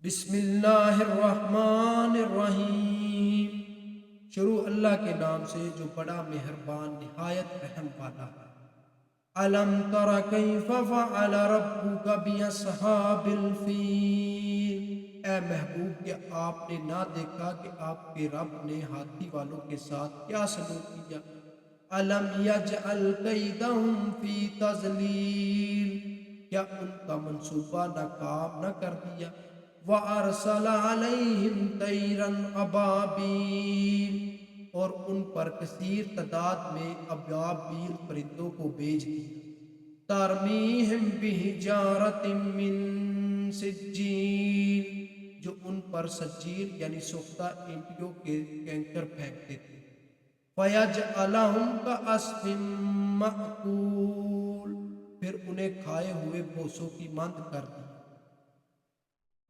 بسم اللہ الرحمن الرحیم۔ شروع اللہ کے نام سے جو بڑا مہربان نہایت رحم والا ہے۔ الم تر کیف فعل ربک باصحاب الفیل، اے محبوب کہ آپ نے نہ دیکھا کہ آپ کے رب نے ہاتھی والوں کے ساتھ کیا سلوک کیا۔ الم یجعل کیدہم فی تضلیل، کیا ان کا منصوبہ ناکام نہ کر دیا۔ وَأَرْسَلَ عَلَيْهِمْ طَيْرًا أَبَابِيلَ، اور ان پر کثیر تعداد میں ابابیل پرندوں کو بھیج دیا۔ تَرْمِيهِمْ بِحِجَارَةٍ مِّن سِجِّيلٍ، جو ان پر سجیل یعنی سوختہ اینٹوں کے کینکر پھینکتے تھے۔ فَيَجْعَلَهُمْ كَعَصْفٍ مَّأْكُولٍ، پھر انہیں کھائے ہوئے بھوسوں کی مانند کر دیا۔